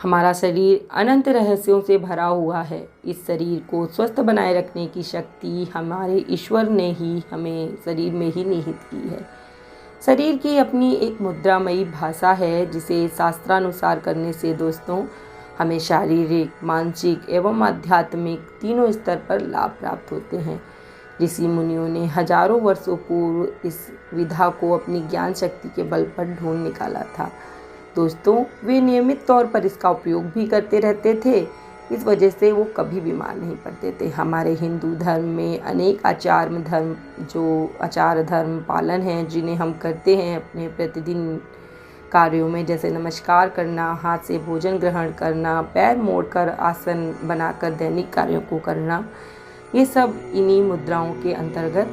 हमारा शरीर अनंत रहस्यों से भरा हुआ है। इस शरीर को स्वस्थ बनाए रखने की शक्ति हमारे ईश्वर ने ही हमें शरीर में ही निहित की है। शरीर की अपनी एक मुद्रामयी भाषा है, जिसे शास्त्रानुसार करने से दोस्तों हमें शारीरिक, मानसिक एवं आध्यात्मिक तीनों स्तर पर लाभ प्राप्त होते हैं। ऋषि मुनियों ने हजारों वर्षों पूर्व इस विधा को अपनी ज्ञान शक्ति के बल पर ढूंढ निकाला था। दोस्तों, वे नियमित तौर पर इसका उपयोग भी करते रहते थे। इस वजह से वो कभी बीमार नहीं पड़ते थे। हमारे हिंदू धर्म में अनेक आचार धर्म पालन हैं, जिन्हें हम करते हैं अपने प्रतिदिन कार्यों में, जैसे नमस्कार करना, हाथ से भोजन ग्रहण करना, पैर मोड़कर आसन बनाकर दैनिक कार्यों को करना। ये सब इन्हीं मुद्राओं के अंतर्गत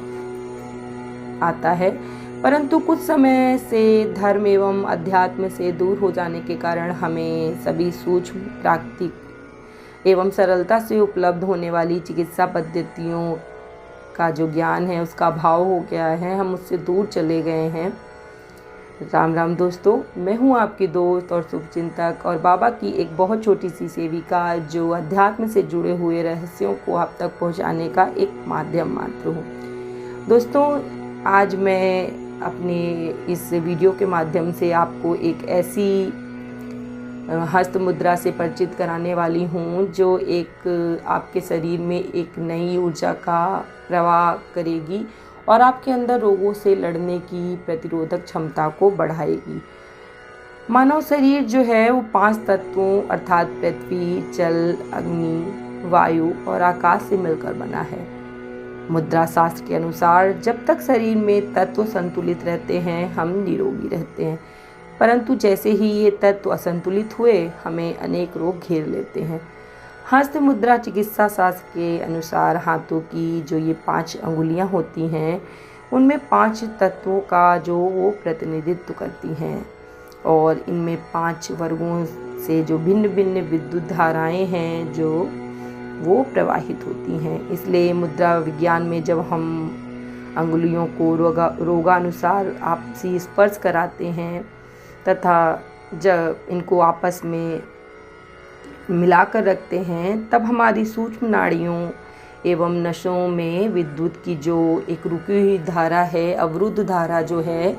आता है। परंतु कुछ समय से धर्म एवं अध्यात्म से दूर हो जाने के कारण हमें सभी सूक्ष्म, प्राकृतिक एवं सरलता से उपलब्ध होने वाली चिकित्सा पद्धतियों का जो ज्ञान है उसका अभाव हो गया है। हम उससे दूर चले गए हैं। राम राम दोस्तों, मैं हूँ आपकी दोस्त और शुभचिंतक और बाबा की एक बहुत छोटी सी सेविका, जो अध्यात्म से जुड़े हुए रहस्यों को आप तक पहुँचाने का एक माध्यम मात्र हूँ। दोस्तों, आज मैं अपने इस वीडियो के माध्यम से आपको एक ऐसी हस्त मुद्रा से परिचित कराने वाली हूँ जो एक आपके शरीर में एक नई ऊर्जा का प्रवाह करेगी और आपके अंदर रोगों से लड़ने की प्रतिरोधक क्षमता को बढ़ाएगी। मानव शरीर जो है वो 5 तत्वों अर्थात पृथ्वी, जल, अग्नि, वायु और आकाश से मिलकर बना है। मुद्रा शास्त्र के अनुसार जब तक शरीर में तत्व संतुलित रहते हैं हम निरोगी रहते हैं, परंतु जैसे ही ये तत्व असंतुलित हुए हमें अनेक रोग घेर लेते हैं। हस्त मुद्रा चिकित्सा शास्त्र के अनुसार हाथों की जो ये 5 अंगुलियां होती हैं उनमें 5 तत्वों का जो वो प्रतिनिधित्व करती हैं और इनमें 5 वर्गों से जो भिन्न भिन्न विद्युत धाराएं हैं जो वो प्रवाहित होती हैं। इसलिए मुद्रा विज्ञान में जब हम अंगुलियों को रोगानुसार आपसी स्पर्श कराते हैं तथा जब इनको आपस में मिलाकर रखते हैं, तब हमारी सूक्ष्म नाड़ियों एवं नसों में विद्युत की जो एक रुकी हुई धारा है, अवरुद्ध धारा जो है,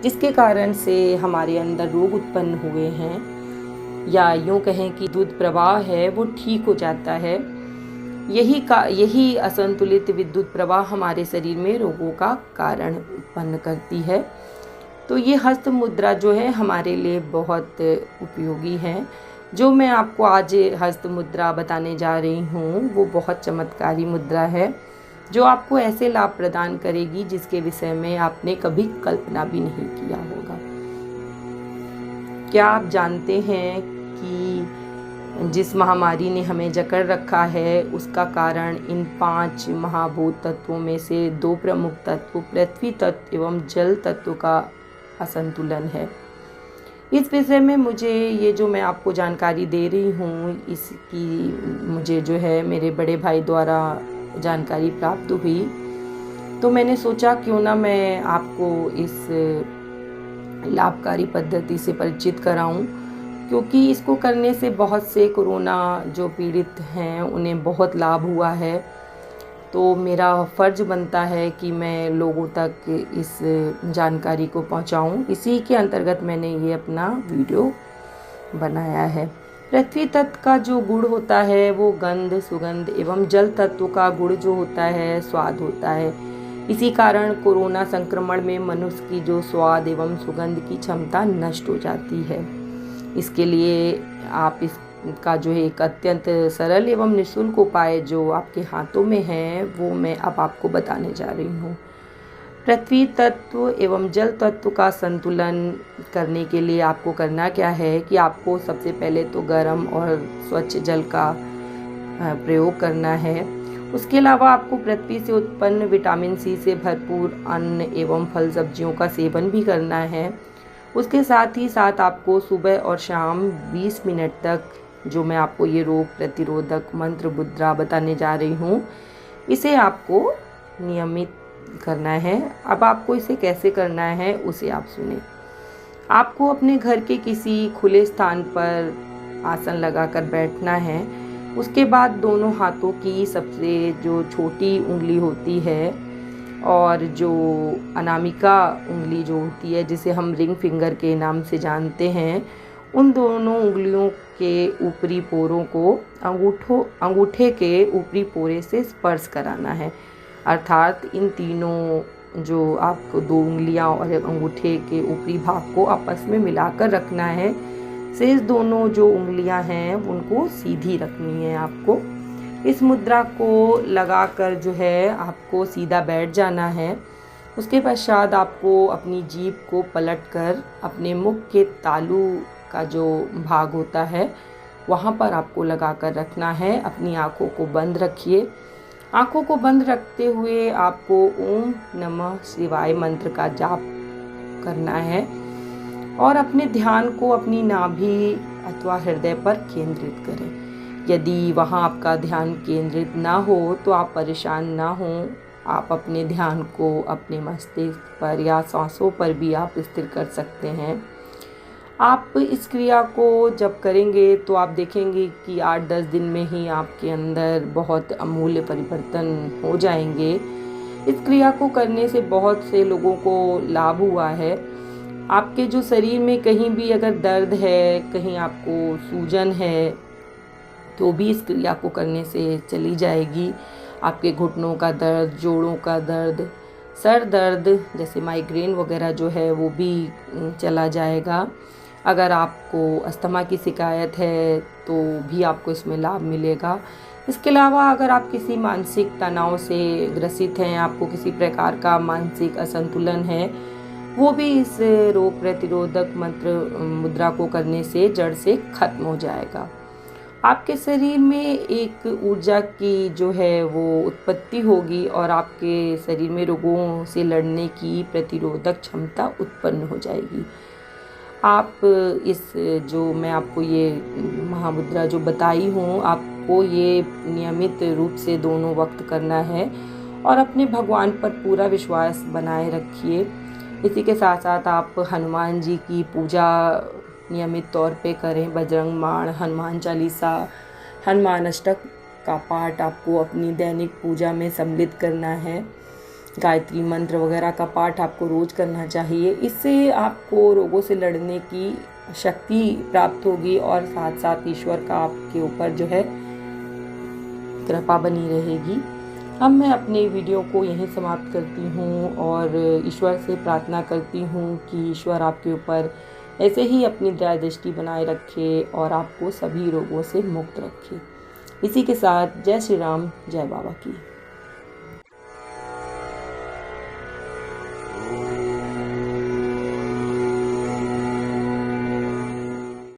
जिसके कारण से हमारे अंदर रोग उत्पन्न हुए हैं या यूँ कहें कि विद्युत प्रवाह है वो ठीक हो जाता है। यही असंतुलित विद्युत प्रवाह हमारे शरीर में रोगों का कारण उत्पन्न करती है। तो ये हस्त मुद्रा जो है हमारे लिए बहुत उपयोगी है। जो मैं आपको आज हस्त मुद्रा बताने जा रही हूँ वो बहुत चमत्कारी मुद्रा है, जो आपको ऐसे लाभ प्रदान करेगी जिसके विषय में आपने कभी कल्पना भी नहीं किया होगा। क्या आप जानते हैं कि जिस महामारी ने हमें जकड़ रखा है उसका कारण इन 5 महाभूत तत्वों में से 2 प्रमुख तत्व पृथ्वी तत्व एवं जल तत्व का असंतुलन है। इस विषय में मुझे ये जो मैं आपको जानकारी दे रही हूँ इसकी मुझे जो है मेरे बड़े भाई द्वारा जानकारी प्राप्त हुई, तो मैंने सोचा क्यों ना मैं आपको इस लाभकारी पद्धति से परिचित कराऊं, क्योंकि इसको करने से बहुत से कोरोना जो पीड़ित हैं उन्हें बहुत लाभ हुआ है। तो मेरा फ़र्ज़ बनता है कि मैं लोगों तक इस जानकारी को पहुंचाऊं। इसी के अंतर्गत मैंने ये अपना वीडियो बनाया है। पृथ्वी तत्व का जो गुण होता है वो गंध, सुगंध एवं जल तत्व का गुण जो होता है स्वाद होता है। इसी कारण कोरोना संक्रमण में मनुष्य की जो स्वाद एवं सुगंध की क्षमता नष्ट हो जाती है। इसके लिए आप इसका जो है एक अत्यंत सरल एवं निःशुल्क उपाय जो आपके हाथों में है वो मैं अब आपको बताने जा रही हूँ। पृथ्वी तत्व एवं जल तत्व का संतुलन करने के लिए आपको करना क्या है कि आपको सबसे पहले तो गर्म और स्वच्छ जल का प्रयोग करना है। उसके अलावा आपको पृथ्वी से उत्पन्न विटामिन सी से भरपूर अन्न एवं फल सब्जियों का सेवन भी करना है। उसके साथ ही साथ आपको सुबह और शाम 20 मिनट तक जो मैं आपको ये रोग प्रतिरोधक मंत्र मुद्रा बताने जा रही हूँ इसे आपको नियमित करना है। अब आपको इसे कैसे करना है उसे आप सुने। आपको अपने घर के किसी खुले स्थान पर आसन लगाकर बैठना है। उसके बाद दोनों हाथों की सबसे जो छोटी उंगली होती है और जो अनामिका उंगली जो होती है, जिसे हम रिंग फिंगर के नाम से जानते हैं, उन दोनों उंगलियों के ऊपरी पोरों को अंगूठे के ऊपरी पोरे से स्पर्श कराना है। अर्थात इन तीनों जो आपको दो उंगलियां और अंगूठे के ऊपरी भाग को आपस में मिलाकर रखना है। शेष दोनों जो उंगलियां हैं उनको सीधी रखनी है आपको। इस मुद्रा को लगाकर जो है आपको सीधा बैठ जाना है। उसके पश्चात आपको अपनी जीभ को पलटकर अपने मुख के तालू का जो भाग होता है वहाँ पर आपको लगाकर रखना है। अपनी आँखों को बंद रखिए। आँखों को बंद रखते हुए आपको ओम नमः शिवाय मंत्र का जाप करना है और अपने ध्यान को अपनी नाभि अथवा हृदय पर केंद्रित करें। यदि वहाँ आपका ध्यान केंद्रित ना हो तो आप परेशान ना हों। आप अपने ध्यान को अपने मस्तिष्क पर या सांसों पर भी आप स्थिर कर सकते हैं। आप इस क्रिया को जब करेंगे तो आप देखेंगे कि 8-10 दिन में ही आपके अंदर बहुत अमूल्य परिवर्तन हो जाएंगे। इस क्रिया को करने से बहुत से लोगों को लाभ हुआ है। आपके जो शरीर में कहीं भी अगर दर्द है, कहीं आपको सूजन है, तो भी इस क्रिया को करने से चली जाएगी। आपके घुटनों का दर्द, जोड़ों का दर्द, सर दर्द जैसे माइग्रेन वगैरह जो है वो भी चला जाएगा। अगर आपको अस्थमा की शिकायत है तो भी आपको इसमें लाभ मिलेगा। इसके अलावा अगर आप किसी मानसिक तनाव से ग्रसित हैं, आपको किसी प्रकार का मानसिक असंतुलन है, वो भी इस रोग प्रतिरोधक मंत्र मुद्रा को करने से जड़ से खत्म हो जाएगा। आपके शरीर में एक ऊर्जा की जो है वो उत्पत्ति होगी और आपके शरीर में रोगों से लड़ने की प्रतिरोधक क्षमता उत्पन्न हो जाएगी। आप इस जो मैं आपको ये महामुद्रा जो बताई हूँ, आपको ये नियमित रूप से दोनों वक्त करना है और अपने भगवान पर पूरा विश्वास बनाए रखिए। इसी के साथ साथ आप हनुमान जी की पूजा नियमित तौर पे करें। बजरंग बाण, हनुमान चालीसा, हनुमान अष्टक का पाठ आपको अपनी दैनिक पूजा में सम्मिलित करना है। गायत्री मंत्र वगैरह का पाठ आपको रोज़ करना चाहिए। इससे आपको रोगों से लड़ने की शक्ति प्राप्त होगी और साथ साथ ईश्वर का आपके ऊपर जो है कृपा बनी रहेगी। अब मैं अपने वीडियो को यहीं समाप्त करती हूँ और ईश्वर से प्रार्थना करती हूँ कि ईश्वर आपके ऊपर ऐसे ही अपनी दया दृष्टि बनाए रखे और आपको सभी रोगों से मुक्त रखे। इसी के साथ जय श्री राम, जय बाबा की।